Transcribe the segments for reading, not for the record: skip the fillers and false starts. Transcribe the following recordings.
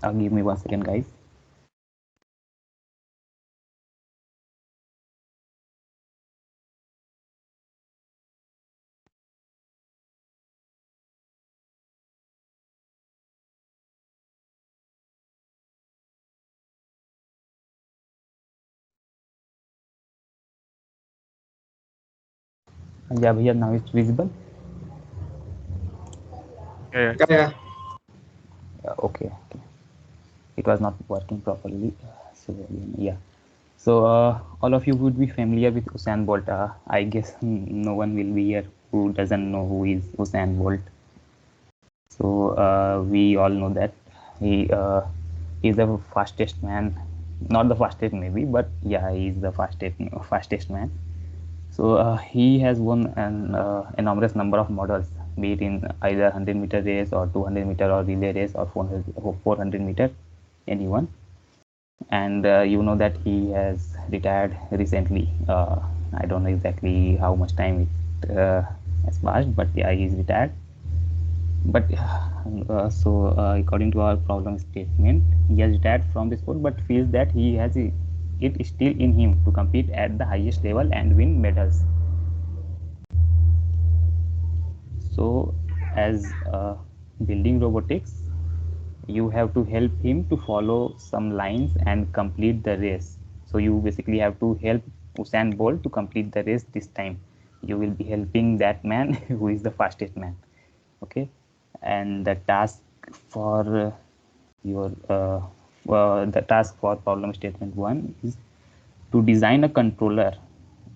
Give me 1 second, guys. Yeah, bhaiya, now it's visible. Yeah, Yeah, yeah. Okay, okay. It was not working properly. So again, yeah. So all of you would be familiar with Usain Bolt. I guess no one will be here who doesn't know who is Usain Bolt. So we all know that he is the fastest man, not the fastest maybe, but yeah, he is the fastest man. So he has won an enormous number of medals, be it in either 100-meter race or 200-meter or relay race or 400-meter, anyone. And you know that he has retired recently. I don't know exactly how much time it has passed, but yeah, he's retired. But according to our problem statement, he has retired from the sport, but feels that he has it still in him to compete at the highest level and win medals. So, as building robotics, you have to help him to follow some lines and complete the race. So you basically have to help Usain Bolt to complete the race this time. You will be helping that man who is the fastest man. Okay, and the task for your the task for problem statement 1 is to design a controller.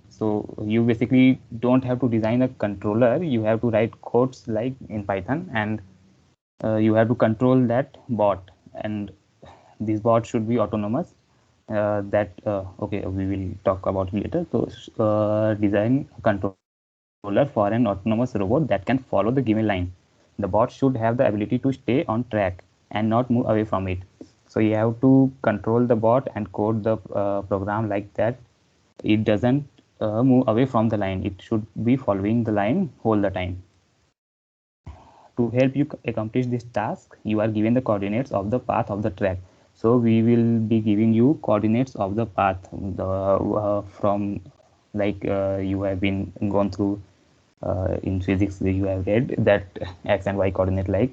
So you basically don't have to design a controller, you have to write codes like in Python, and you have to control that bot, and this bot should be autonomous. Okay, we will talk about it later. So design a controller for an autonomous robot that can follow the given line. The bot should have the ability to stay on track and not move away from it. So you have to control the bot and code the program like that it doesn't move away from the line. It should be following the line all the time. To help you accomplish this task, you are given the coordinates of the path of the track. So we will be giving you coordinates of the path from like you have been gone through in physics. You have read that x and y coordinate, like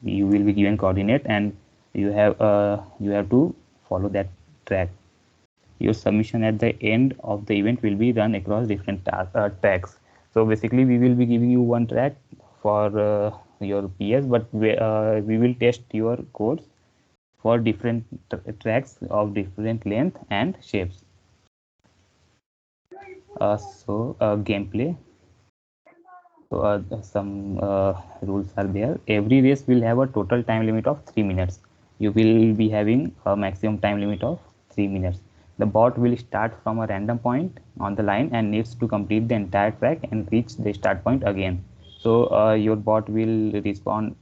you will be given coordinate and you have to follow that track. Your submission at the end of the event will be run across different tracks. So basically we will be giving you one track for your PS, but we will test your codes for different tracks of different length and shapes. Gameplay. So some rules are there. Every race will have a total time limit of 3 minutes. You will be having a maximum time limit of 3 minutes. The bot will start from a random point on the line and needs to complete the entire track and reach the start point again. So your bot will respond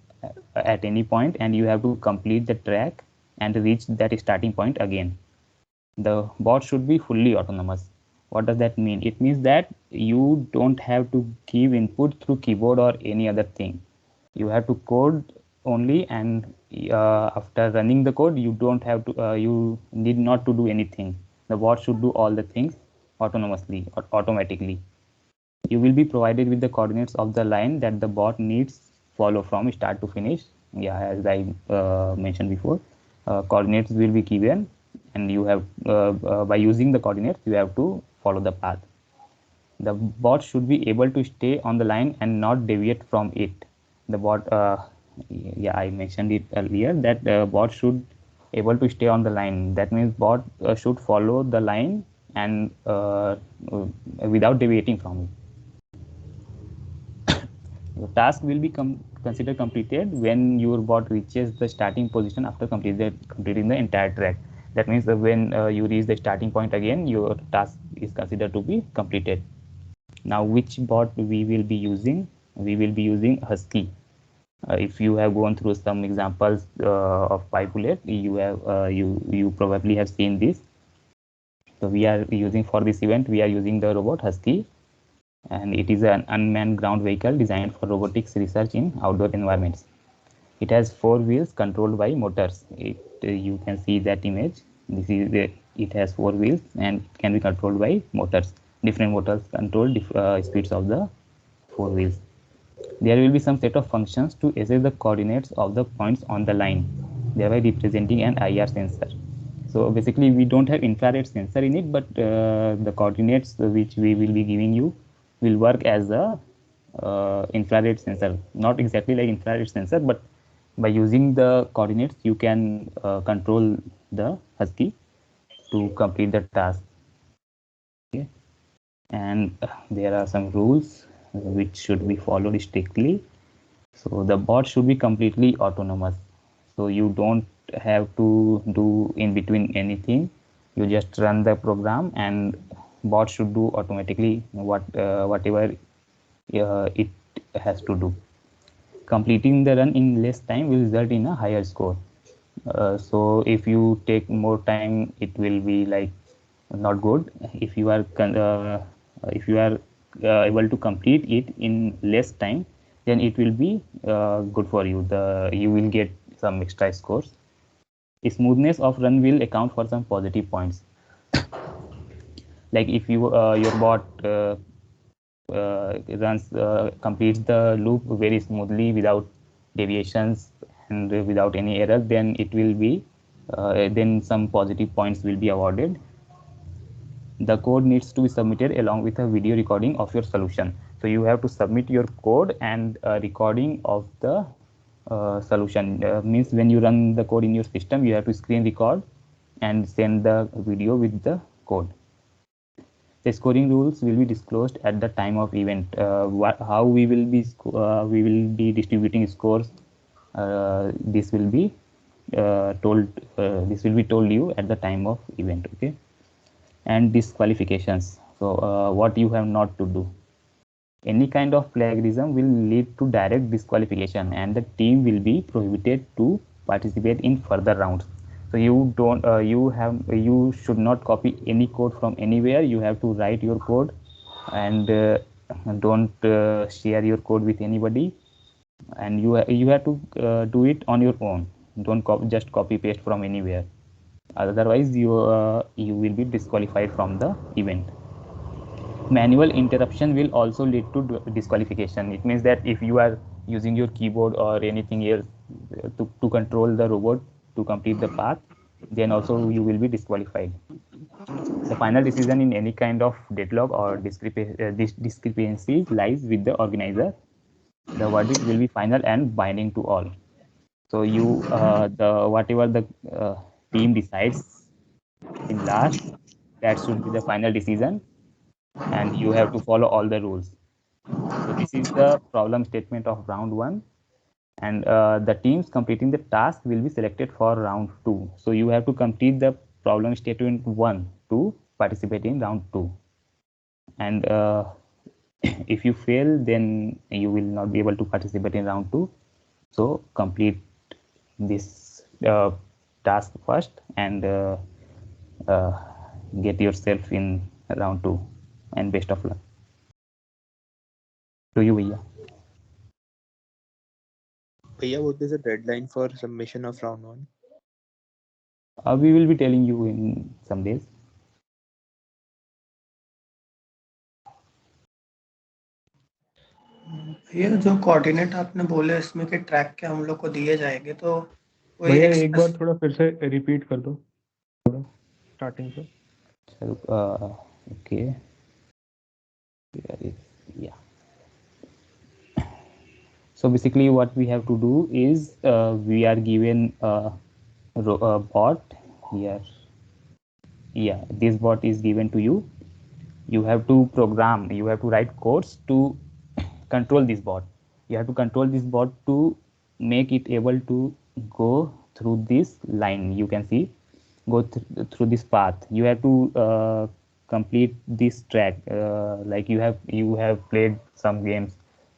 at any point and you have to complete the track and reach that starting point again. The bot should be fully autonomous. What does that mean? It means that you don't have to give input through keyboard or any other thing. You have to code only, and after running the code, you don't have to. You need not to do anything. The bot should do all the things autonomously or automatically. You will be provided with the coordinates of the line that the bot needs follow from start to finish. Yeah, as I mentioned before, coordinates will be given, and you have by using the coordinates you have to follow the path. The bot should be able to stay on the line and not deviate from it. The bot, yeah, I mentioned it earlier that bot should able to stay on the line. That means bot should follow the line and without deviating from it. The task will be considered completed when your bot reaches the starting position after completing the entire track. That means that when you reach the starting point again, your task is considered to be completed. Now, which bot we will be using? We will be using Husky. If you have gone through some examples of PyBullet, you probably have seen this. So we are using for this event, we are using the robot Husky, and it is an unmanned ground vehicle designed for robotics research in outdoor environments. It has 4 wheels controlled by motors. You can see that image. This is it has 4 wheels and it can be controlled by motors. Different motors control speeds of the 4 wheels. There will be some set of functions to assess the coordinates of the points on the line, thereby representing an IR sensor. So basically, we don't have infrared sensor in it, but the coordinates which we will be giving you will work as a infrared sensor. Not exactly like infrared sensor, but by using the coordinates, you can control the Husky to complete the task. Okay. And there are some rules which should be followed strictly. So the bot should be completely autonomous. So you don't have to do in between anything. You just run the program and bot should do automatically whatever it has to do. Completing the run in less time will result in a higher score. So if you take more time, it will be like not good. If you are able to complete it in less time, then it will be good for you. You will get some extra scores. Smoothness of run will account for some positive points. Like if your bot runs completes the loop very smoothly without deviations and without any error, then it will be then some positive points will be awarded. The code needs to be submitted along with a video recording of your solution. So you have to submit your code and a recording of the solution. Means when you run the code in your system, you have to screen record and send the video with the code. The scoring rules will be disclosed at the time of event. How we will be distributing scores. This will be told. This will be told you at the time of event. Okay. And disqualifications. So what you have not to do. Any kind of plagiarism will lead to direct disqualification, and the team will be prohibited to participate in further rounds. So you should not copy any code from anywhere. You have to write your code, and don't share your code with anybody. And you have to do it on your own. Don't just copy paste from anywhere. Otherwise, you will be disqualified from the event. Manual interruption will also lead to disqualification. It means that if you are using your keyboard or anything else to control the robot to complete the path, then also you will be disqualified. The final decision in any kind of deadlock or discrepancy lies with the organizer. The verdict will be final and binding to all. So whatever the team decides in last, that should be the final decision, and you have to follow all the rules. So this is the problem statement of round 1, and the teams completing the task will be selected for round 2. So you have to complete the problem statement 1 to participate in round 2. And if you fail, then you will not be able to participate in round 2. So complete this task first and uh, get yourself in round 2, and best of luck to you, Bhaiya. Bhaiya, what is the deadline for submission of round one? We will be telling you in some days. ये जो coordinate आपने बोले इसमें के track के हम लोग को दिए जाएंगे तो वही भैया एक बार थोड़ा फिर से रिपीट कर दो थोड़ा स्टार्टिंग से. So, okay. Yeah. So basically, what we have to do is we are given a bot here. Yeah, this bot is given to you. You have to program. You have to write codes to control this bot. You have to control this bot to make it able to go through this line. You can see go through this path. You have to complete this track. Like you have played some games,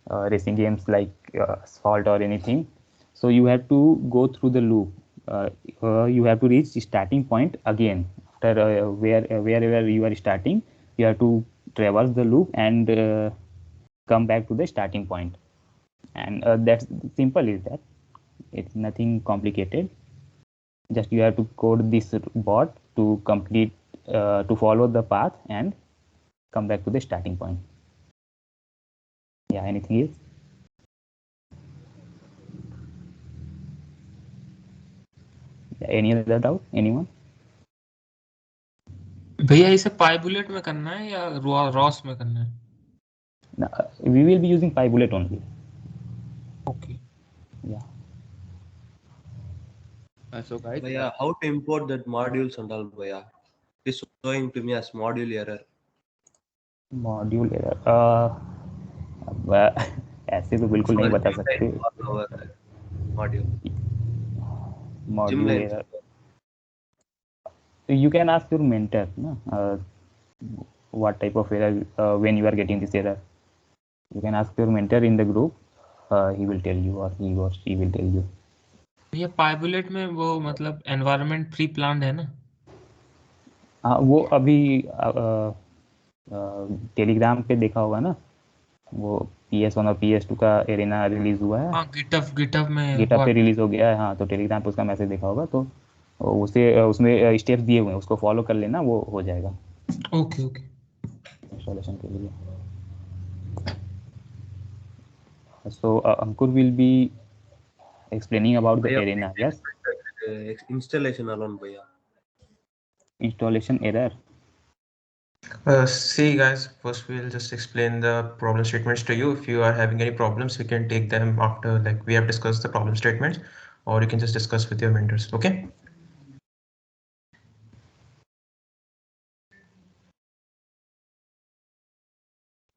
racing games like Asphalt or anything. So you have to go through the loop. You have to reach the starting point again. After wherever you are starting, you have to traverse the loop and come back to the starting point. And that's simple is that. It's nothing complicated. Just you have to code this bot to complete to follow the path and come back to the starting point. Yeah, anything else? Any other doubt? Anyone? भैया इसे पाइबुलेट में करना है या Ross में करना है? No, we will be using PyBullet only. Okay. Yeah. So guys, Bhaiya, how to import that modules and all, bhaiya? It's showing to me as module error. Module error. ऐसे तो बिल्कुल नहीं बता सकते. Module. Module error. So you can ask your mentor, no? What type of error when you are getting this error. You can ask your mentor in the group. He will tell you, or he or she will tell you. ये पाइबुलेट में वो मतलब environment pre planned है ना? हाँ, वो अभी Telegram पे देखा होगा ना, वो PS1 और PS2 का एरेना रिलीज हुआ है. हाँ, गिटहब में गिटहब पे रिलीज हो गया है. हाँ, तो टेलीग्राम पे उसका मैसेज देखा होगा, तो उसमें स्टेप्स दिए हुए हैं, उसको फॉलो कर लेना, वो हो जाएगा. ओके इंस्टॉलेशन के लिए. So Ankur will be explaining about the arena. Yes. Installation alone, bhaiya. Installation error. see guys, first we'll just explain the problem statements to you. If you are having any problems, you can take them after, like we have discussed the problem statements, or you can just discuss with your mentors. Okay.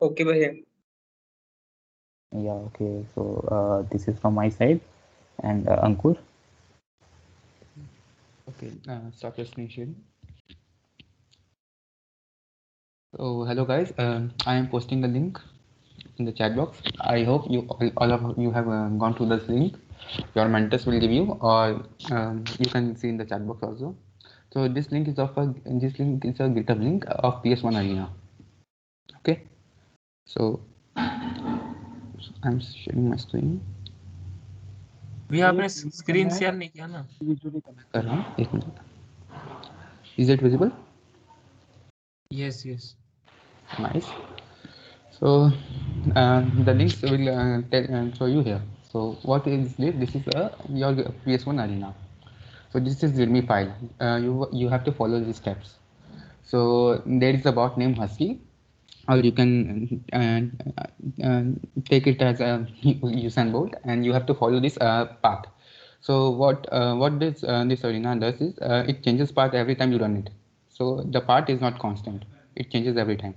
Okay, bhaiya. Yeah. Okay. So this is from my side, and Ankur. Okay. Start your screen sharing. So hello guys, I am posting the link in the chat box. I hope you all of you have gone through this link. Your mentors will give you, or you can see in the chat box also. So this link is a GitHub link of PS1 Arena. Okay. So I'm sharing my screen. भैया आपने screen share नहीं किया ना? कर रहा हूँ, एक minute. Is it visible? Yes. Nice. So the links will show you here. So what is this? This is your PS1 Arena. So this is README file. You have to follow these steps. So there is a bot named Husky, or you can take it as a Usain Bolt, and you have to follow this path. So what this arena does is it changes path every time you run it. So the path is not constant; it changes every time.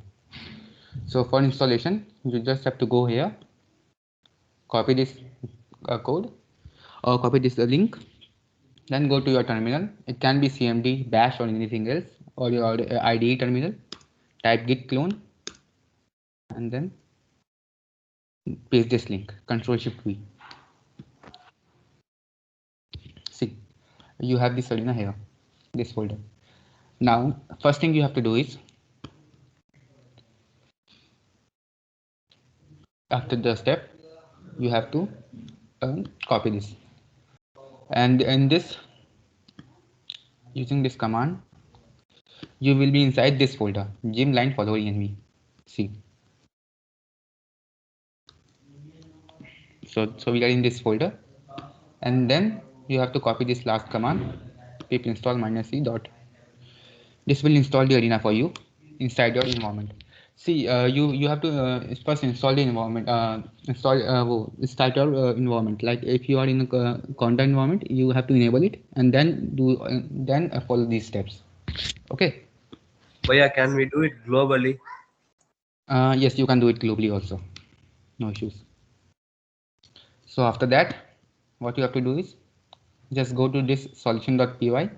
So for installation, you just have to go here, copy this code, or copy this link, then go to your terminal. It can be CMD, Bash, or anything else, or your IDE terminal. Type git clone, and then paste this link, Ctrl+Shift+V. See, you have this arena here, this folder. Now, first thing you have to do is, after the step, you have to copy this, and in this, using this command, you will be inside this folder, gym line follower env. See, so we are in this folder, and then you have to copy this last command, pip install -c dot. This will install the arena for you inside your environment. See, you have to first install the environment, start your environment. Like if you are in a conda environment, you have to enable it, and then follow these steps. Okay. Bhaiya, can we do it globally? Yes, you can do it globally also. No issues. So after that, what you have to do is just go to this solution.py,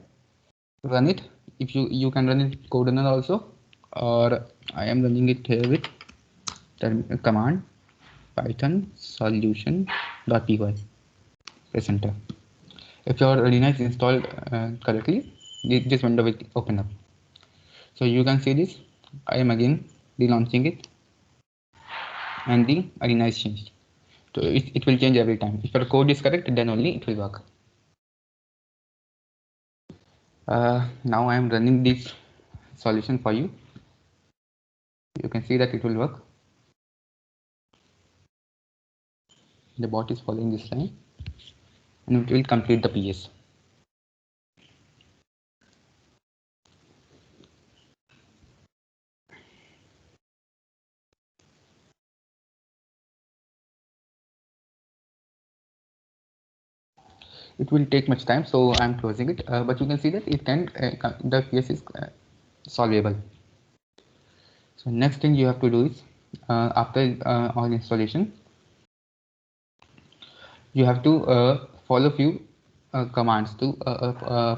run it. If you can run it coderunnel also, or I am running it here with command python solution.py. Press enter. If your arena is installed correctly, this window will open up. So you can see this. I am again relaunching it, and the arena is changed. So it will change every time. If your code is correct, then only it will work. Now I am running this solution for you. You can see that it will work. The bot is following this line and it will complete the PS. It will take much time, so I'm closing it, but you can see that it can the PS is solvable. So next thing you have to do is after all installation, you have to follow few commands to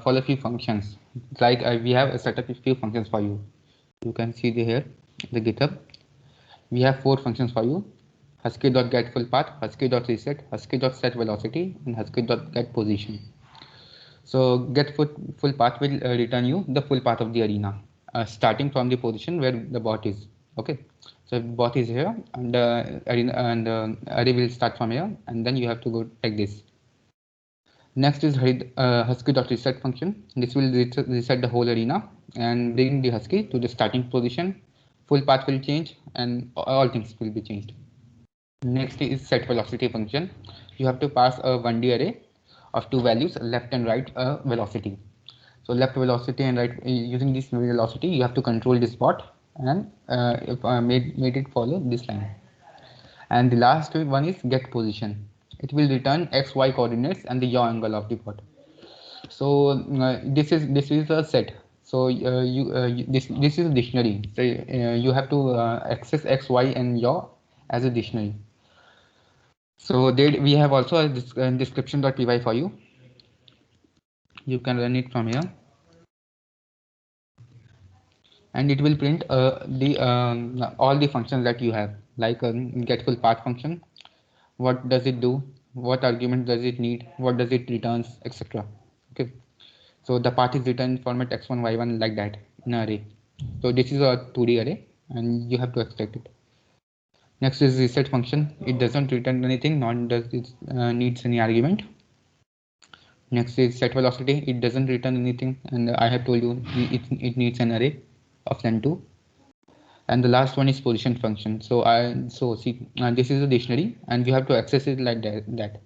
follow few functions. Like we have set up a few functions for you. You can see here the GitHub. We have 4 functions for you: husky.get full path, husky.reset, husky.set velocity, and husky.get position. So get full path will return you the full path of the arena, starting from the position where the bot is. Okay, so if bot is here, and arena and array will start from here, and then you have to go like this. Next is husky.reset function. This will reset the whole arena and bring the husky to the starting position. Full path will change and all things will be changed. Next is set velocity function. You have to pass a 1D array of 2 values, left and right velocity. So left velocity and right, using this velocity, you have to control this bot and made it follow this line. And the last one is get position. It will return x, y coordinates and the yaw angle of the bot. So this is a set. So this is a dictionary. So you have to access x, y and yaw as a dictionary. So we have also a description.py for you. You can run it from here, and it will print all the functions that you have, like get full path function. What does it do? What argument does it need? What does it returns, etc. Okay. So the path is written in format x1, y1 like that in an array. So this is a 2D array, and you have to extract it. Next is reset function. It doesn't return anything, nor does it needs any argument. Next is set velocity. It doesn't return anything, and I have told you it needs an array of length 2. And the last one is position function. So see, this is a dictionary, and you have to access it like that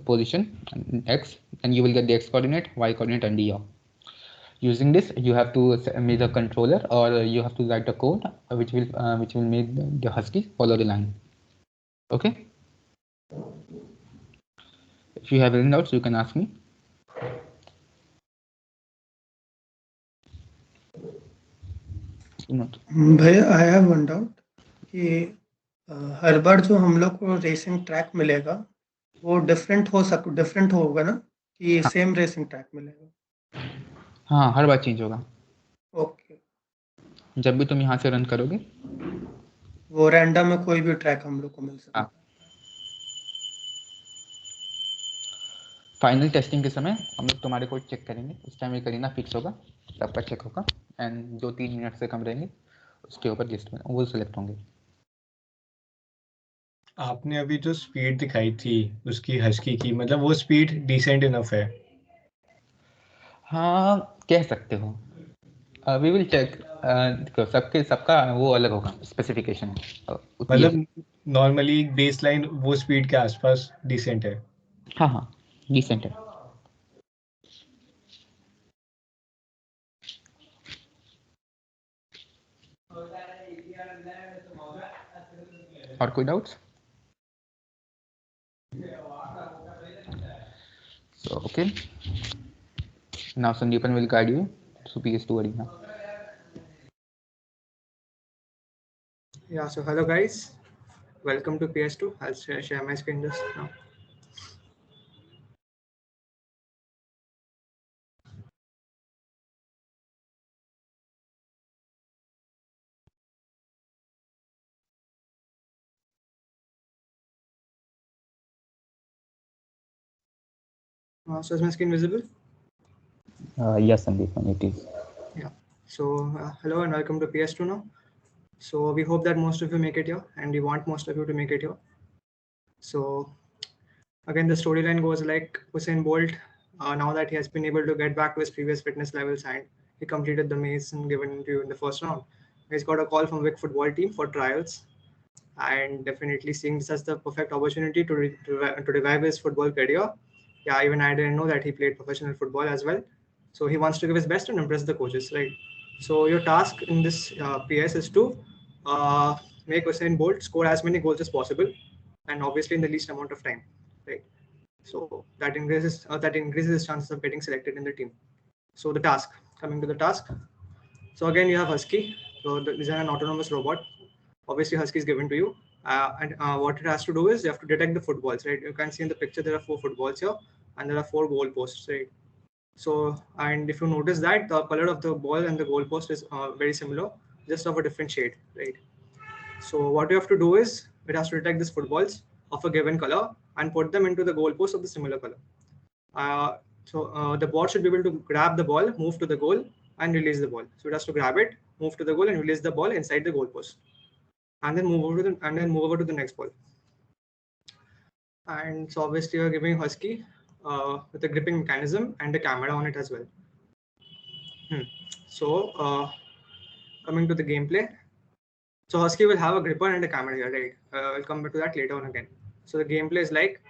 position x, and you will get the x coordinate, y coordinate, and the yaw. Using this, you have to make a controller, or you have to write a code which will make the husky follow the line. Okay. If you have any doubts, you can ask me. भैया I have one doubt कि हर बार जो हम लोग को racing track मिलेगा वो different होगा ना कि सेम रेसिंग ट्रैक मिलेगा? हाँ, हर बार चेंज होगा। ओके। जब भी तुम यहाँ से रन करोगे वो रैंडम में कोई भी ट्रैक हम लोग को मिल सकता है। फाइनल टेस्टिंग के समय हम लोग तुम्हारे कोड चेक करेंगे, उस टाइम ये करीना फिक्स होगा, सबका चेक होगा, एंड जो 3 मिनट से कम रहेंगे उसके ऊपर लिस्ट में वो सिलेक्ट होंगे। आपने अभी जो स्पीड दिखाई थी उसकी हस्की की, मतलब वो स्पीड डिसेंट इनफ है? हाँ, कह सकते हो। We will check. सबका वो अलग होगा स्पेसिफिकेशन। मतलब नॉर्मली बेसलाइन वो स्पीड के आसपास डिसेंट है? हाँ, डिसेंट है। और कोई doubts? So okay, now Sandeepan will guide you to PS2 arena. Yeah, so hello guys, welcome to PS2. I'll share my screen just now. So is my screen visible? Yes, Sandeepan, it is. Yeah. So hello and welcome to PS2 now. So we hope that most of you make it here, and we want most of you to make it here. So again, the storyline goes like Usain Bolt, now that he has been able to get back to his previous fitness levels and he completed the maze and given to you in the first round, he's got a call from Vic football team for trials, and definitely seeing this as the perfect opportunity to revive his football career. Yeah, even I didn't know that he played professional football as well. So he wants to give his best and impress the coaches, right? So your task in this PS is to uh, make Usain Bolt score as many goals as possible, and obviously in the least amount of time, right? So that increases his chances of getting selected in the team. So the task, coming to the task. So again, you have Husky. So this is an autonomous robot. Obviously, Husky is given to you, and what it has to do is you have to detect the footballs, right? You can see in the picture there are 4 footballs here, and there are 4 goal posts, right? So, and if you notice that the color of the ball and the goal post is very similar, just of a different shade, right? So what you have to do is it has to detect these footballs of a given color and put them into the goalpost of the similar color. The bot should be able to grab the ball, move to the goal, and release the ball. So it has to grab it, move to the goal, and release the ball inside the goalpost, and then move over to the next ball. And so obviously you're giving Husky with a gripping mechanism and a camera on it as well. So coming to the gameplay. So Husky will have a gripper and a camera here, right? I'll come back to that later on again. So the gameplay is like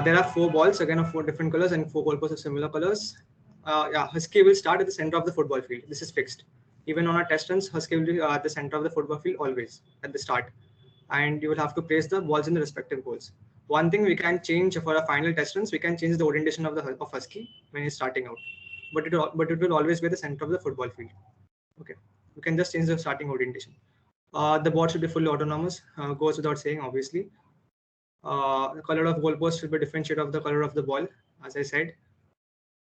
there are 4 balls, again of 4 different colors and 4 goalposts of similar colors. Yeah, Husky will start at the center of the football field. This is fixed. Even on our test runs, Husky will be at the center of the football field always at the start. And you will have to place the balls in the respective goals. One thing we can change for our final test runs, we can change the orientation of Husky when he's starting out. But it will always be at the center of the football field. Okay, you can just change the starting orientation. The bot should be fully autonomous, goes without saying, obviously. The color of goalpost should be different shade of the color of the ball, as I said.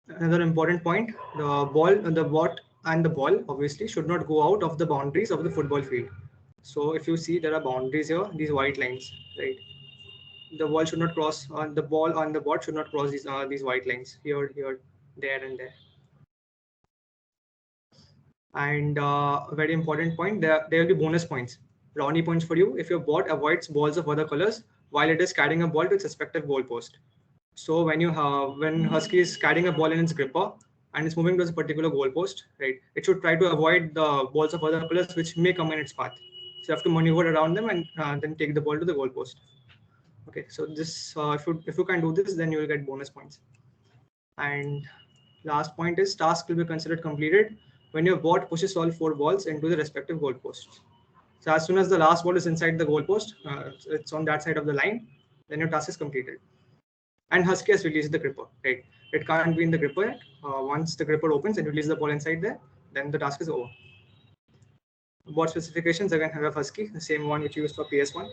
Another important point: the bot, and the ball obviously should not go out of the boundaries of the football field. So if you see, there are boundaries here, these white lines, right? The ball should not cross. The ball on the bot should not cross these white lines here, there, and there. And a very important point: there will be bonus points, brownie points for you if your bot avoids balls of other colors while it is carrying a ball to its respective goalpost. So when Husky is carrying a ball in its gripper and it's moving to a particular goalpost, right, it should try to avoid the balls of other colors which may come in its path. So you have to maneuver around them and then take the ball to the goalpost. Okay, so this if you can do this, then you will get bonus points. And last point is task will be considered completed when your bot pushes all 4 balls into the respective goalposts. So as soon as the last ball is inside the goalpost, it's on that side of the line, then your task is completed. And Husky has released the gripper, right? It can't be in the gripper yet. Once the gripper opens and release the ball inside there, then the task is over. Bot specifications again have Husky, the same one which you used for PS1.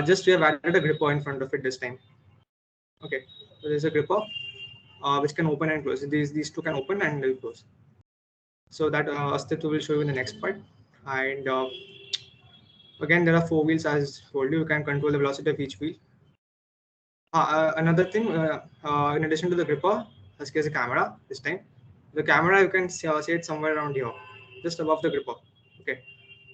Just we have added a gripper in front of it this time. Okay, so there's a gripper which can open and close. These 2 can open and will close. So that Astitwa will show you in the next part. And again, there are 4 wheels as told you. You can control the velocity of each wheel. Another thing, in addition to the gripper, Husky has a camera this time. The camera you can see it somewhere around here, just above the gripper. Okay,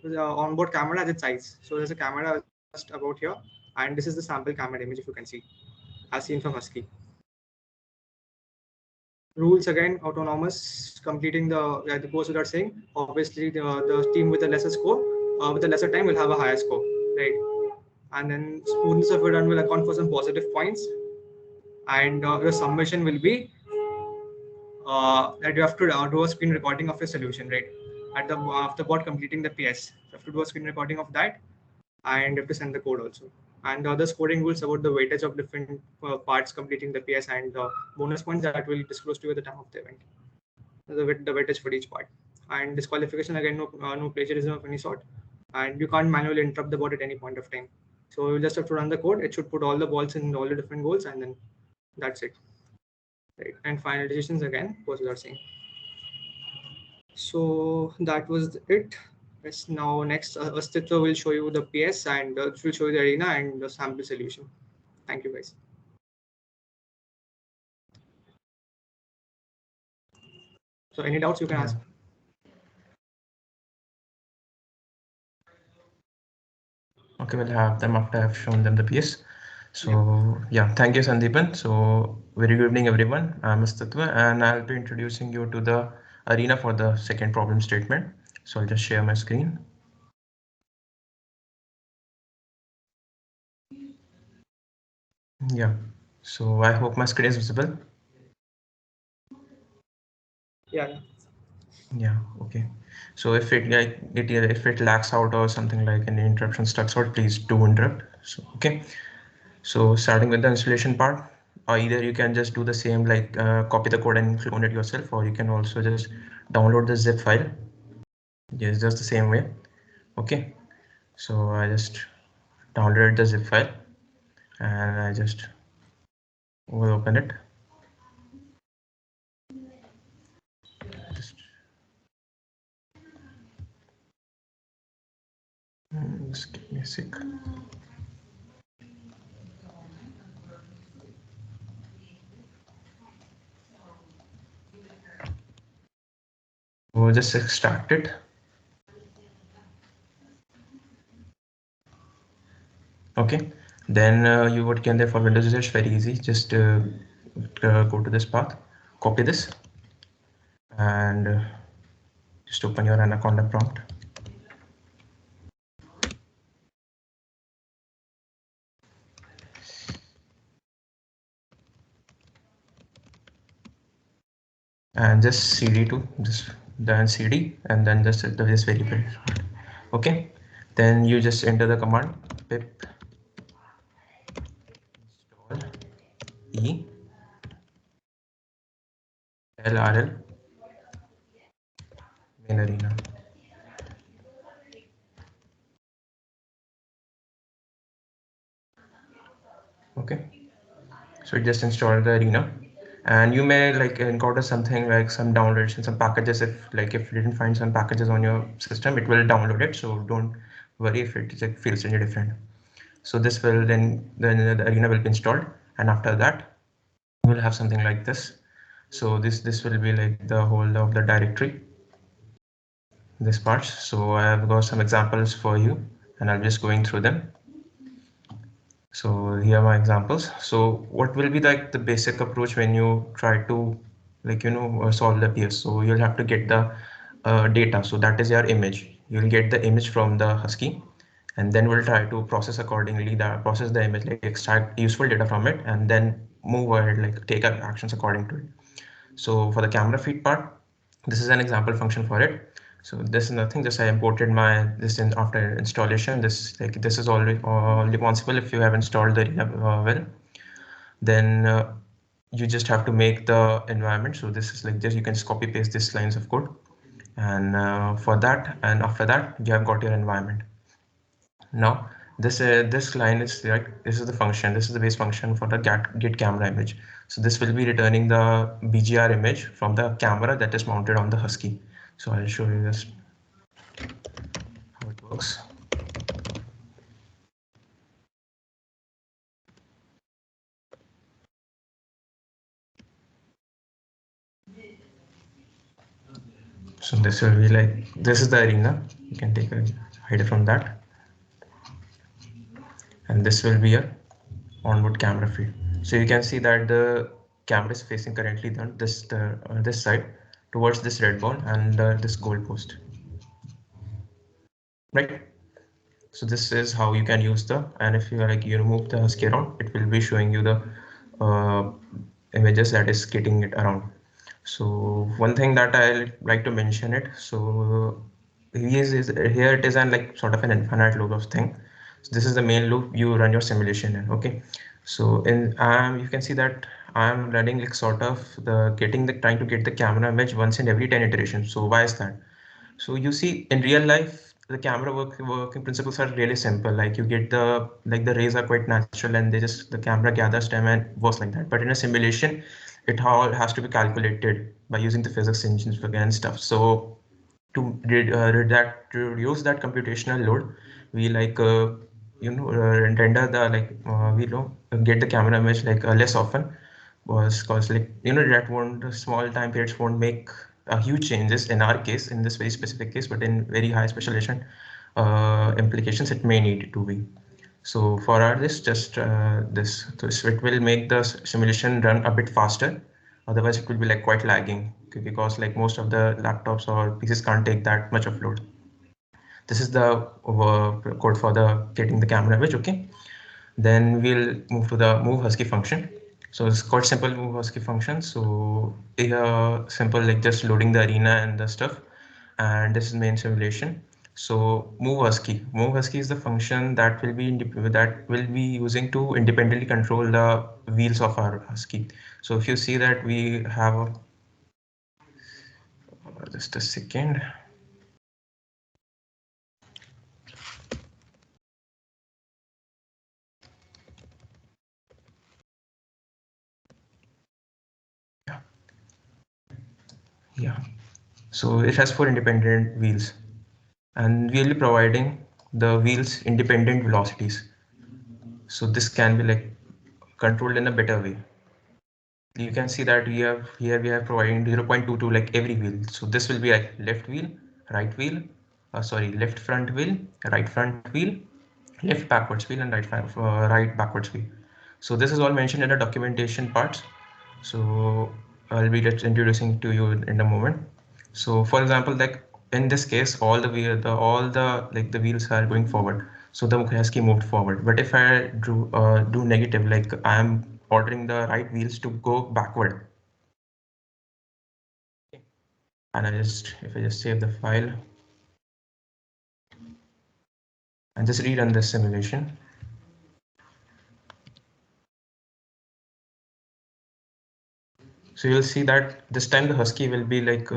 the onboard camera has its eyes. So there's a camera just about here, and this is the sample camera image if you can see, as seen from Husky. Rules again, autonomous, completing the goes without saying. Obviously, the team with the lesser score, with the lesser time, will have a higher score, right? And then smoothness of your run will account for some positive points. And your submission will be that you have to do a screen recording of your solution, right? After bot completing the PS, you have to do a screen recording of that, and you have to send the code also. And the other scoring rules about the weightage of different parts completing the PS and bonus points that will disclose to you at the time of the event. The weightage for each part. And disqualification again, no plagiarism of any sort, and you can't manually interrupt the bot at any point of time. So you just have to run the code. It should put all the balls in all the different goals, and then that's it. Right. And final decisions again goes without saying. So that was it. Yes, now next Astitwa will show you the PS and will show you the arena and the sample solution. Thank you guys. So any doubts you can ask. Okay, we'll have them after I've shown them the PS. So yeah, thank you, Sandeepan. So very good evening, everyone. I'm Astatva, and I'll be introducing you to the arena for the second problem statement. So I'll just share my screen. Yeah. So I hope my screen is visible. Yeah. Yeah. Okay. So if it lags out or something like any interruption stuck out, please do interrupt. So okay. So starting with the installation part, either you can just do the same, like copy the code and clone it yourself, or you can also just download the zip file. Yes, just the same way. Okay. So I just downloaded the zip file and I just will open it. Just give me a sec. We'll just extract it. Okay, then you what can there for Windows users, very easy. Just go to this path, copy this, and just open your Anaconda prompt. And just cd to just then cd and then just this variable. Okay, then you just enter the command pip install e lrl main arena. Okay, so just install the arena, and you may like encounter something like some downloads and some packages. If you didn't find some packages on your system, it will download it, so don't worry if it like feels any different. So this will then the arena will be installed, and after that we'll have something like this. So this will be like the whole of the directory, this part. So I have got some examples for you and I'm just going through them. So here are my examples. So what will be like the basic approach when you try to solve the PS? So you'll have to get the data. So that is your image. You'll get the image from the Husky, and then we'll try to process accordingly, process the image, like extract useful data from it, and then move ahead, like take actions according to it. So for the camera feed part, this is an example function for it. So this is nothing, just I imported this in after installation. This is only possible if you have installed the well. Then you just have to make the environment. So this is like this, you can just copy paste these lines of code, and for that, and after that you have got your environment. Now this line is like, this is the function, this is the base function for the get camera image. So this will be returning the BGR image from the camera that is mounted on the Husky. So I'll show you this how it works. So this will be like, this is the arena, you can take a hide from that, and this will be a onboard camera feed. So you can see that the camera is facing currently on this side towards this red ball and this goal post, right? So this is how you can use and if you remove the Husky around, it will be showing you the images that is getting it around. So one thing that I like to mention it, so here it is an like sort of an infinite loop of thing. So this is the main loop you run your simulation in. Okay, so in you can see that I'm running like sort of trying to get the camera image once in every 10 iterations. So why is that? So you see in real life, the camera working principles are really simple. Like you get the rays are quite natural and the camera gathers time and works like that. But in a simulation, it all has to be calculated by using the physics engines and stuff. So to reduce that computational load, we render get the camera image less often, because that won't small time periods won't make huge changes in our case, in this very specific case, but in very high specialization implications it may need to be. So for our this, just this, so it will make the simulation run a bit faster. Otherwise, it will be like quite lagging because like most of the laptops or PCs can't take that much of load. This is the code for the getting the camera image. Okay, then we'll move to the move husky function. So it's quite simple move husky function. So simple like just loading the arena and the stuff, and this is main simulation. So move husky is the function that will be using to independently control the wheels of our husky. So if you see that we have just a second. Yeah, so it has 4 independent wheels, and we'll be providing the wheels independent velocities. So this can be like controlled in a better way. You can see that we have providing 0.22 like every wheel. So this will be like left wheel, right wheel, left front wheel, right front wheel, left backwards wheel, and right backwards wheel. So this is all mentioned in the documentation parts. So I'll be just introducing to you in a moment. So for example, like in this case, all the wheels are going forward. So the husky moved forward. But if I do negative, like I'm ordering the right wheels to go backward. And if I just save the file and just rerun this simulation. So you'll see that this time the husky will be like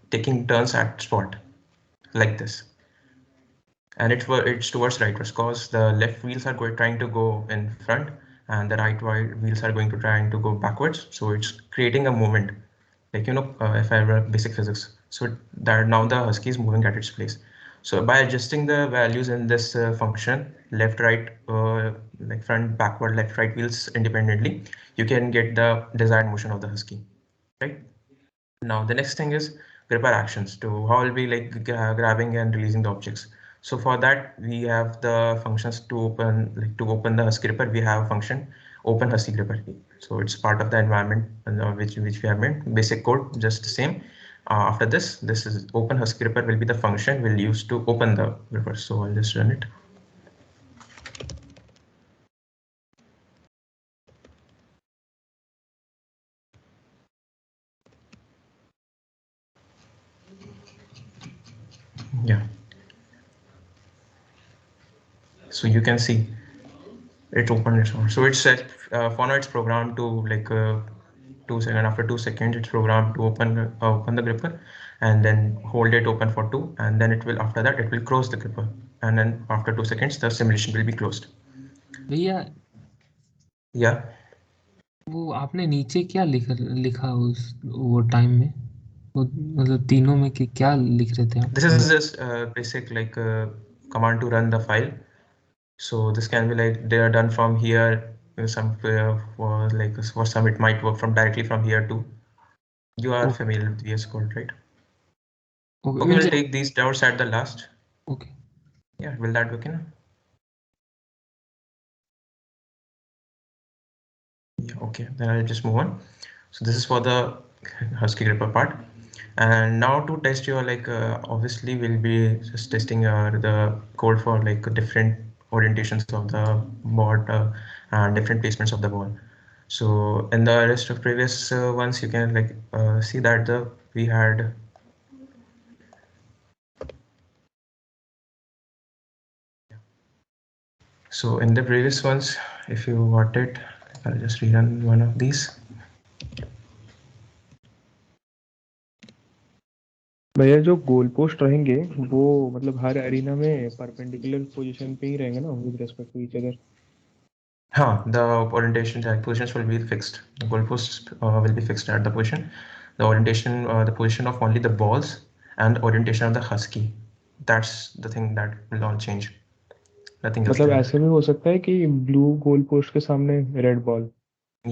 taking turns at spot like this. And it's towards rightwards because the left wheels are trying to go in front and the right wheels are going to trying to go backwards. So it's creating a movement, like if I were basic physics. So that now the husky is moving at its place. So by adjusting the values in this function, left, right, like front, backward, left, right wheels independently, you can get the desired motion of the husky, right? Now the next thing is gripper actions. To how will be like grabbing and releasing the objects. So for that we have the functions to open the husky gripper. We have a function open husky gripper. So it's part of the environment which we have made. Basic code just the same. After this is open husky gripper will be the function we'll use to open the gripper. So I'll just run it. Yeah. So you can see it opened its own. So it's set for now it's programmed to like 2 seconds. After 2 seconds it's programmed to open the gripper and then hold it open for 2, and then after that it will close the gripper, and then after 2 seconds the simulation will be closed. भैया Yeah, वो आपने नीचे क्या लिखा उस वो time में, वो मतलब तीनों में क्या लिख रहे थे आप? this is just basic like command to run the file. So this can be like they are done from here. For some it might work from directly from here too. You are familiar with VS Code, right? Okay, we'll take these doubts at the last. Okay. Yeah, will that work in? Yeah, okay, then I'll just move on. So this is for the husky gripper part. And now to test your obviously we'll be just testing the code for like different orientations of the board and different placements of the ball. So in the rest of previous ones, you can see that we had so in the previous ones, if you got it, I'll just rerun one of these. भैया जो goal post रहेंगे वो मतलब हर arena में perpendicular position पे ही रहेंगे ना with respect to each other? हाँ, the orientation positions will be fixed. The goalposts will be fixed at the position. The orientation, the position of only the balls and the orientation of the husky. That's the thing that will all change. Nothing else. मतलब ऐसे भी हो सकता है कि blue goal post के सामने red ball?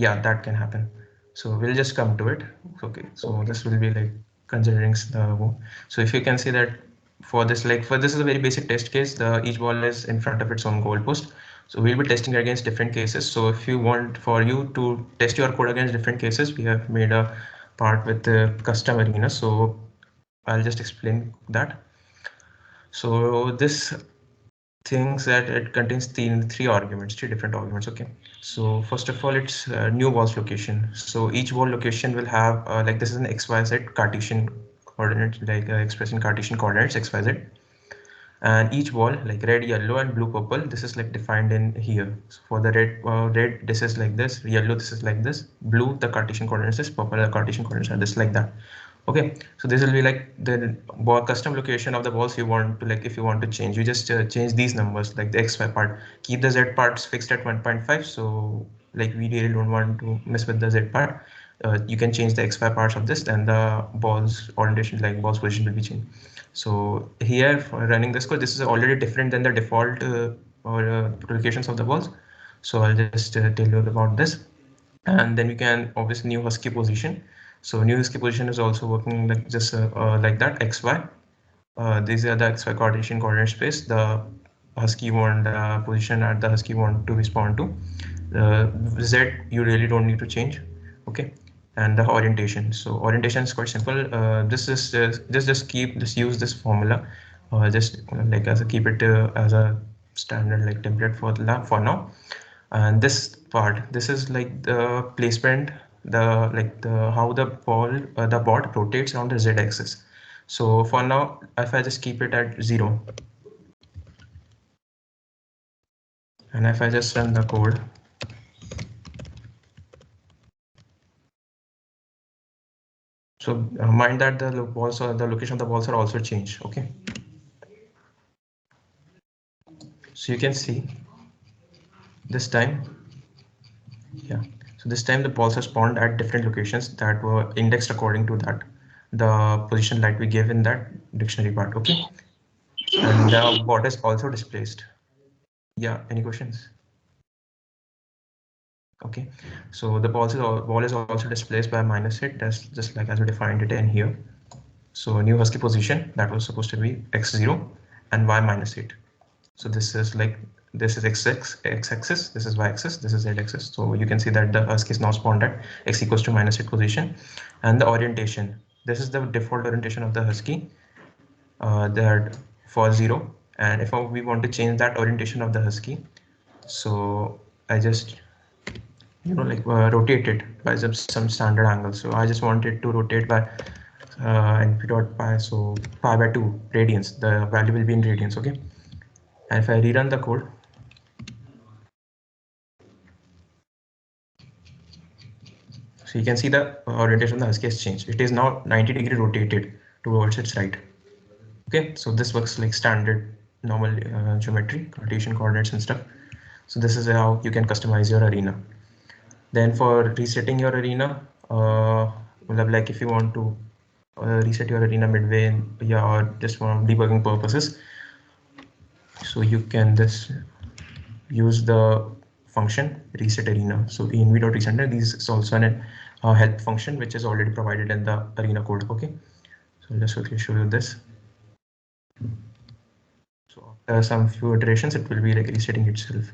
Yeah, that can happen. So we'll just come to it. Okay, so this will be like considering the so if you can see that for this is a very basic test case. Each ball is in front of its own goalpost. So we'll be testing against different cases. So if you want for you to test your code against different cases, we have made a part with the custom arena. So I'll just explain that. So this thinks that it contains three arguments, three different arguments. Okay. So first of all, it's new balls location. So each ball location will have like this is an XYZ Cartesian coordinate, like expressing Cartesian coordinates XYZ. And each ball like red, yellow, and blue, purple, this is like defined in here. So for the red, this is like this, yellow, this is like this, blue, the Cartesian coordinates is, purple, the Cartesian coordinates are this, like that. Okay, so this will be like the ball custom location of the balls you want to, like if you want to change, you just change these numbers, like the XY part, keep the Z parts fixed at 1.5. So like we really don't want to mess with the Z part. You can change the XY parts of this, and the balls orientation, like balls position, will be changed. So here for running this code, this is already different than the default locations of the balls. So I'll just tell you about this. And then we can obviously new Husky position. So new Husky position is also working like just like that, XY. These are the XY Cartesian coordinate space. The Husky want position at the Husky want to respond to. The Z you really don't need to change. Okay. And the orientation. So orientation is quite simple. This is just use this formula, just like as a keep it as a standard like template for now. And this part, this is like the placement, how the board rotates around the Z axis. So for now, if I just keep it at 0, and if I just run the code, so mind that the balls or the location of the balls are also changed. Okay. So you can see this time, yeah. So this time the balls are spawned at different locations that were indexed according to that, the position that we gave in that dictionary part. Okay. And the bot is also displaced. Yeah. Any questions? Okay. So the ball is also displaced by -8. That's just like as we defined it in here. So new Husky position that was supposed to be x0 and y -8. So this is like, this is x-axis, this is y-axis, this is z-axis. So you can see that the Husky is now spawned at x equals to -8 position. And the orientation, this is the default orientation of the Husky, that for 0. And if we want to change that orientation of the Husky, so I just rotate it by some standard angle. So I just want it to rotate by np dot pi, so pi by 2 radians. The value will be in radians. Okay. And if I rerun the code, so you can see the orientation of the Husky has changed. It is now 90-degree rotated towards its right. Okay, so this works like standard normal geometry, Cartesian coordinates and stuff. So this is how you can customize your arena. Then for resetting your arena, like if you want to reset your arena midway, or just for debugging purposes, so you can just use the function reset arena. So in env.recenter, this is also an help function which is already provided in the arena code. Okay, so I'll just quickly show you this. So after some few iterations, it will be like resetting itself.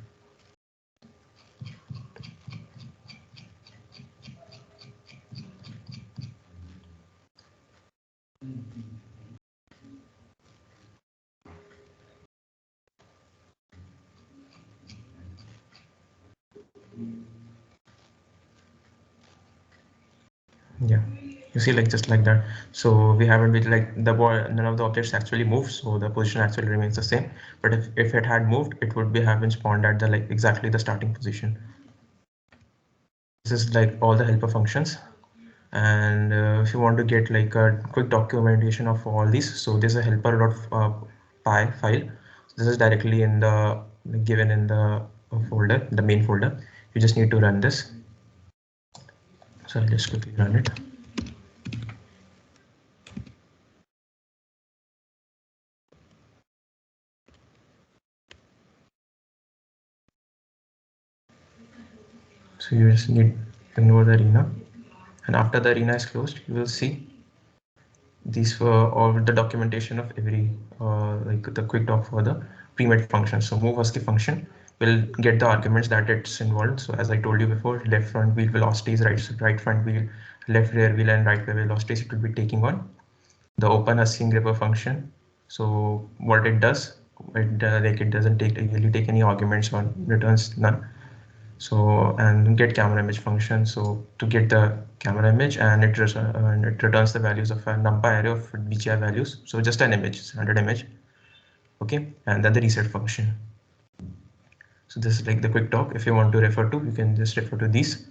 Yeah, you see, like just like that. So we haven't been like the ball, none of the objects actually moved, so the position actually remains the same. But if it had moved, it would have been spawned at the like exactly the starting position. This is like all the helper functions. And if you want to get like a quick documentation of all these, so there's a helper.py file. This is directly in the given in the folder, the main folder. You just need to run this. So I'll just quickly run it. So you just need to ignore the arena, and after the arena is closed, you will see these for all the documentation of every like the quick doc for the pre-made function. So move Husky function, will get the arguments that it's involved. So as I told you before, left front wheel velocities, right front wheel, left rear wheel, and right rear velocities it will be taking on the open Husky gripper function. So what it does, it doesn't really take any arguments or returns none. So and get camera image function. So to get the camera image, and it returns the values of a numpy array of VGI values. So just an image, standard image. Okay, and then the reset function. So this is like the quick talk. If you want to refer to, you can just refer to these.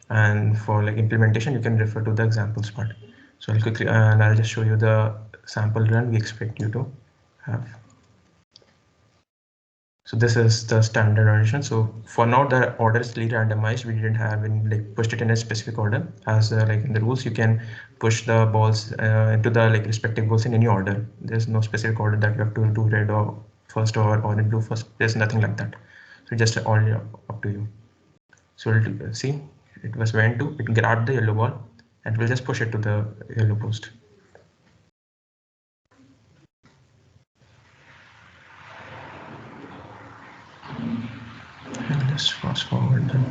And for like implementation, you can refer to the examples part. So I'll quickly, and I'll just show you the sample run we expect you to have. So this is the standard version. So for now, the order is clearly randomized. We didn't have any like pushed it in a specific order. As like in the rules, you can push the balls into the like respective balls in any order. There's no specific order that you have to do red or first or orange blue first. There's nothing like that. So just all up to you. So we'll see, it was went to, it grabbed the yellow ball and we'll just push it to the yellow post. And just fast forward then.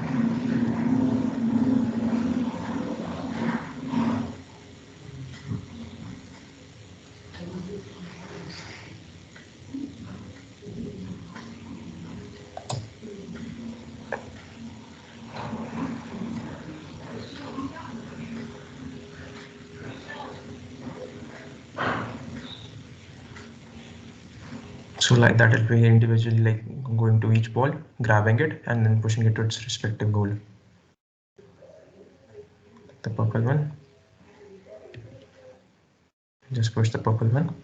So like that, it'll be individually like going to each ball, grabbing it, and then pushing it to its respective goal. The purple one. Just push the purple one.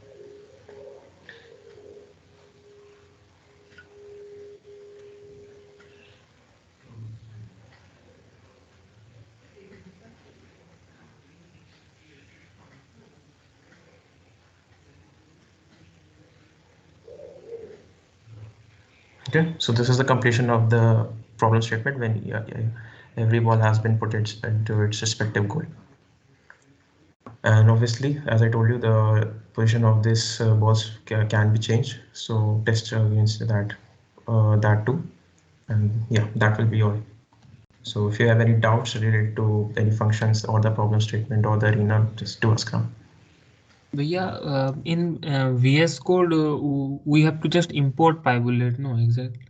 Okay, so this is the completion of the problem statement when every ball has been put into its respective goal. And obviously, as I told you, the position of this balls can be changed. So test against that too. And yeah, that will be all. So if you have any doubts related to any functions or the problem statement or the arena, just do ask now. Yeah, in VS Code, we have to just import PyBullet, no? Exactly.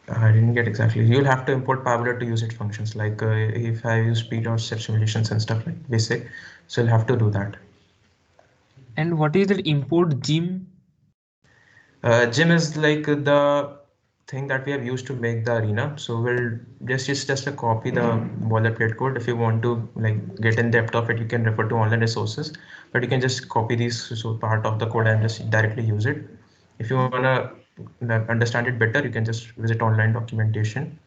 I didn't get exactly. You'll have to import PyBullet to use it functions. Like if I use speed or step simulations and stuff like basic, so you'll have to do that. And what is that import gem? Gem is like the thing that we have used to make the arena. So we'll just a copy the boilerplate code. If you want to like get in depth of it, you can refer to online resources, but you can just copy these so part of the code and just directly use it. If you wanna understand it better, you can just visit online documentation.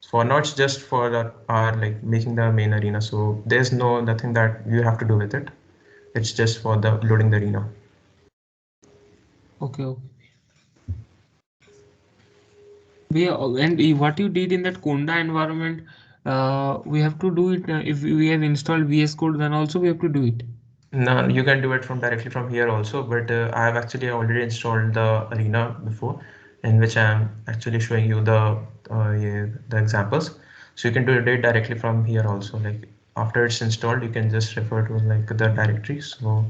For now, it's just for our like making the main arena. So there's nothing that you have to do with it. It's just for the loading the arena. Okay. And what you did in that Conda environment, we have to do it if we have installed VS Code, then also we have to do it. No, you can do it directly from here also, but I have actually already installed the arena before, in which I am actually showing you the examples. So you can do it directly from here also. Like after it's installed, you can just refer to like the directory. So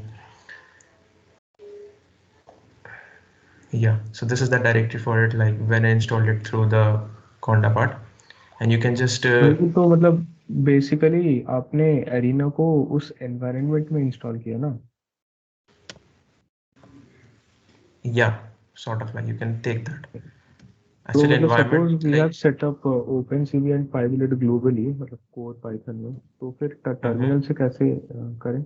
yeah, so this is the directory for it. Like when I installed it through the Conda part, and you can just. तो मतलब basically आपने arena को उस environment में install किया ना? Yeah, sort of like you can take that. So मतलब suppose we have set up OpenCV and PyBullet globally, मतलब core Python में, तो फिर टर्मिनल से कैसे करें?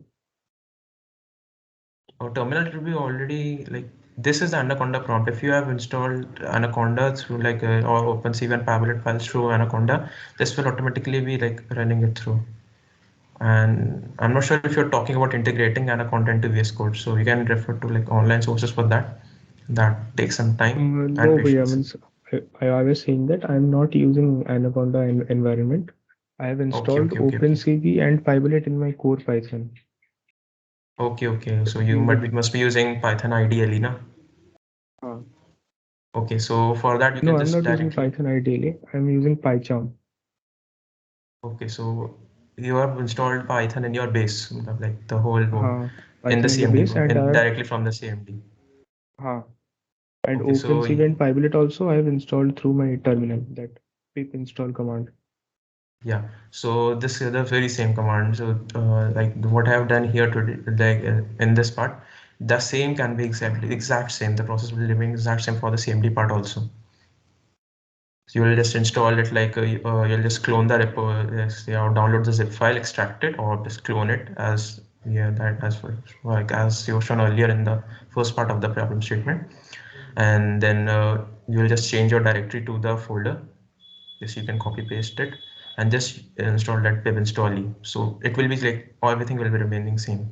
Terminal will be already like this is the Anaconda prompt. If you have installed Anaconda through like or OpenCV and PyBullet files through Anaconda, this will automatically be like running it through. And I'm not sure if you're talking about integrating Anaconda into VS Code, so you can refer to like online sources for that. That takes some time. No, I was saying that I'm not using Anaconda environment. I have installed OpenCV and PyBullet in my core Python. Okay. So you must be using Python ideally, na? Okay, so for that you No, can I'm just not using directly. Python ideally. I'm using PyCharm. Okay, so you have installed Python in your base, like the whole in Python the in the CMD, base, and directly from the CMD. And Okay, so OpenCV and PyBullet also I have installed through my terminal, that pip install command. yeah, so this is the very same command. So like what I have done here today, like in this part, the same can be exact same. The process will remain exact same for the CMD part also. So you will just install it like you'll just clone the repo, download the zip file, extract it, or just clone it as like as you shown earlier in the first part of the problem statement, and then you will just change your directory to the folder. Yes, you can copy paste it and just install that pip install. So it will be like everything will be remaining same.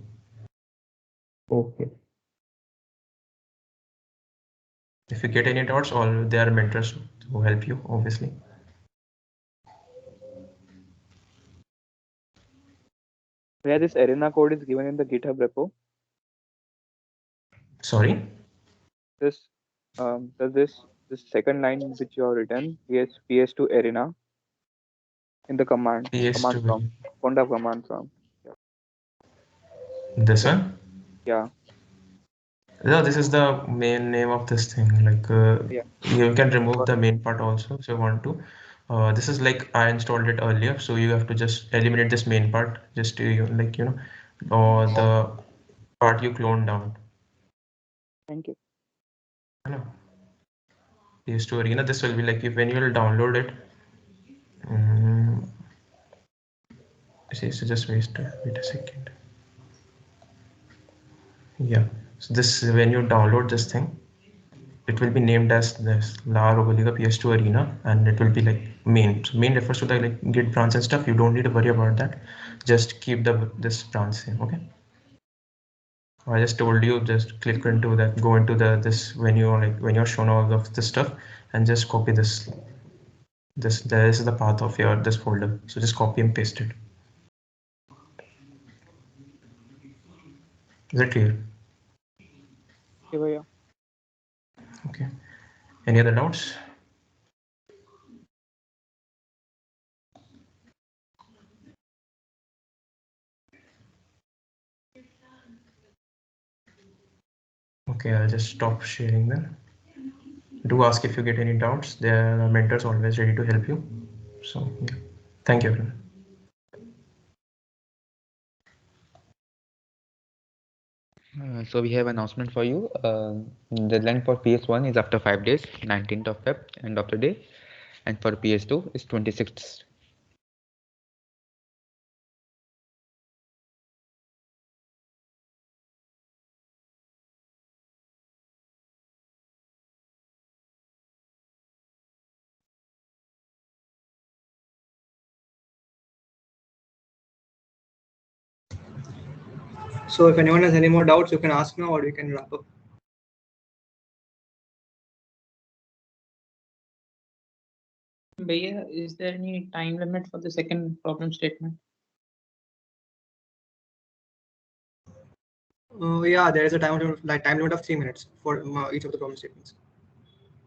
Okay. If you get any doubts, all there are mentors who help you, obviously. Where this arena code is given in the GitHub repo. Sorry. This second line which you have written, ps2 arena in the command PS2. prompt, Conda command prompt. Yeah. This one? Yeah. No, this is the main name of this thing. Like you can remove the main part also if you want to. This is like I installed it earlier, so you have to just eliminate this main part, just to or the part you cloned down. Thank you. PS2 Arena. This will be like when you will download it. So just wait a second. Yeah. So this when you download this thing, it will be named as this La Robotica PS2 Arena, and it will be like main. So main refers to the like Git branch and stuff. You don't need to worry about that. Just keep this branch same. Okay. I just told you, just click into that, go into this when you're shown all of this stuff, and just copy this. This is the path of your this folder. So just copy and paste it. Is it clear? Yeah. Okay. Any other doubts? Okay, I'll just stop sharing then. Do ask if you get any doubts. There are mentors always ready to help you. So yeah. Thank you, everyone. So we have announcement for you. Deadline for PS1 is after 5 days, 19th of Feb, end of the day, and for PS2 is 26th. So if anyone has any more doubts, you can ask now, or we can wrap up. Bhaiya, is there any time limit for the second problem statement? Yeah, there is a time limit of 3 minutes for each of the problem statements.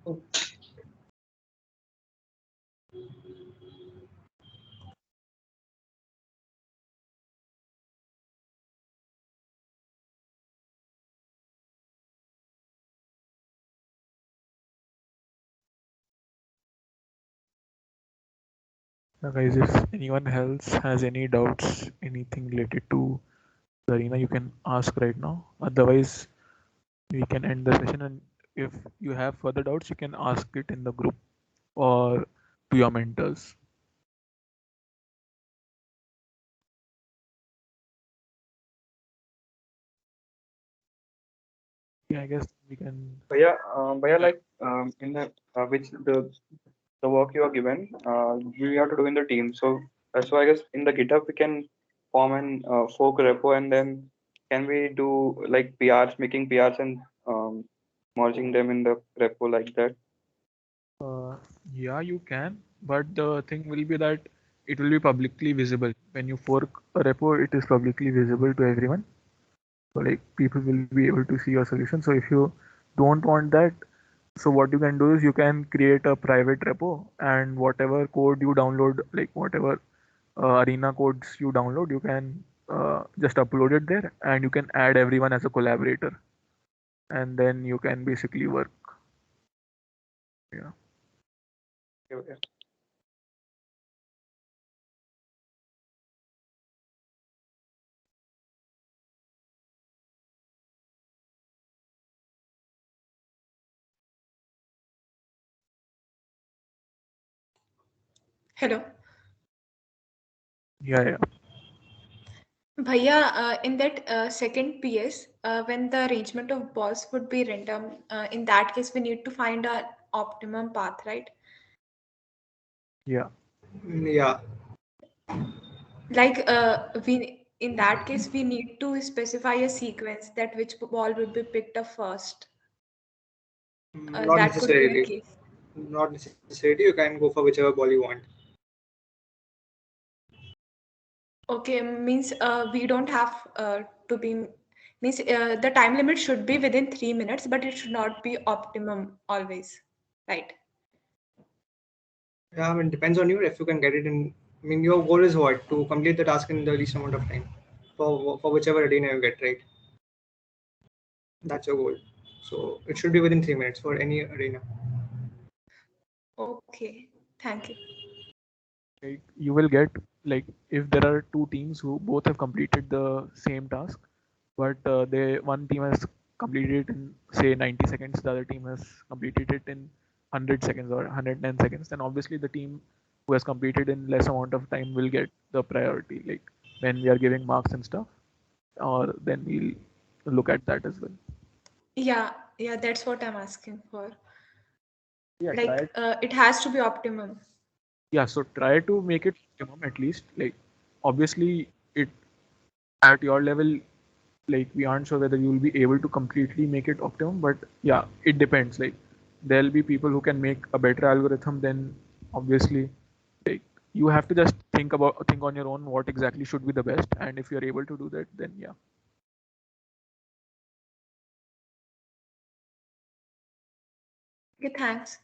Oh. Guys, if anyone else has any doubts, anything related to the arena, you can ask right now. Otherwise, we can end the session, and if you have further doubts, you can ask it in the group or to your mentors. Yeah, I guess we can. Bhaiya, like in the which the work you are given, we have to do in the team. So I guess in the GitHub we can form an fork repo, and then can we do like PRs, making PRs and merging them in the repo like that? Yeah, you can, but the thing will be that it will be publicly visible. When you fork a repo, it is publicly visible to everyone. So like people will be able to see your solution. So if you don't want that, So what you can do is you can create a private repo, and whatever code you download, like whatever arena codes you download, you can just upload it there, and you can add everyone as a collaborator, and then you can basically work. Yeah. Okay. Hello. Yeah. Bhaiya, in that second PS, when the arrangement of balls would be random, in that case, we need to find an optimum path, right? Yeah. Yeah. Like we in that case, we need to specify a sequence that which ball would be picked up first. Not That could be the necessarily. case. Not necessarily. You can go for whichever ball you want. Okay, means we don't have to be means the time limit should be within 3 minutes, but it should not be optimum always, right? Yeah, I mean, depends on you if you can get it in. I mean, your goal is what? To complete the task in the least amount of time for whichever arena you get, right? That's your goal. So it should be within 3 minutes for any arena. Okay, thank you. Like you will get, like, if there are two teams who both have completed the same task, but one team has completed it in say 90 seconds, the other team has completed it in 100 seconds or 110 seconds, then obviously the team who has completed in less amount of time will get the priority, like when we are giving marks and stuff, or then we'll look at that as well. Yeah, that's what I'm asking for. Yeah, Like it has to be optimum. Yeah, so try to make it optimum at least. Like obviously it at your level, like we aren't sure whether you will be able to completely make it optimum, but yeah, it depends. Like there'll be people who can make a better algorithm than obviously, like you have to just think on your own what exactly should be the best, and if you're able to do that, then yeah. Okay, thanks.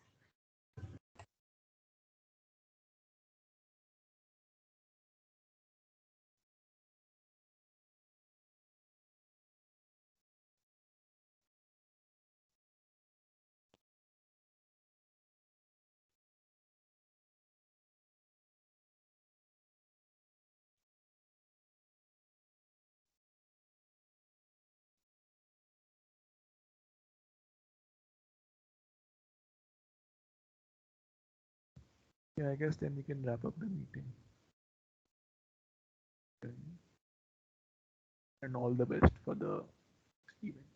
Yeah, I guess then we can wrap up the meeting. And all the best for the event.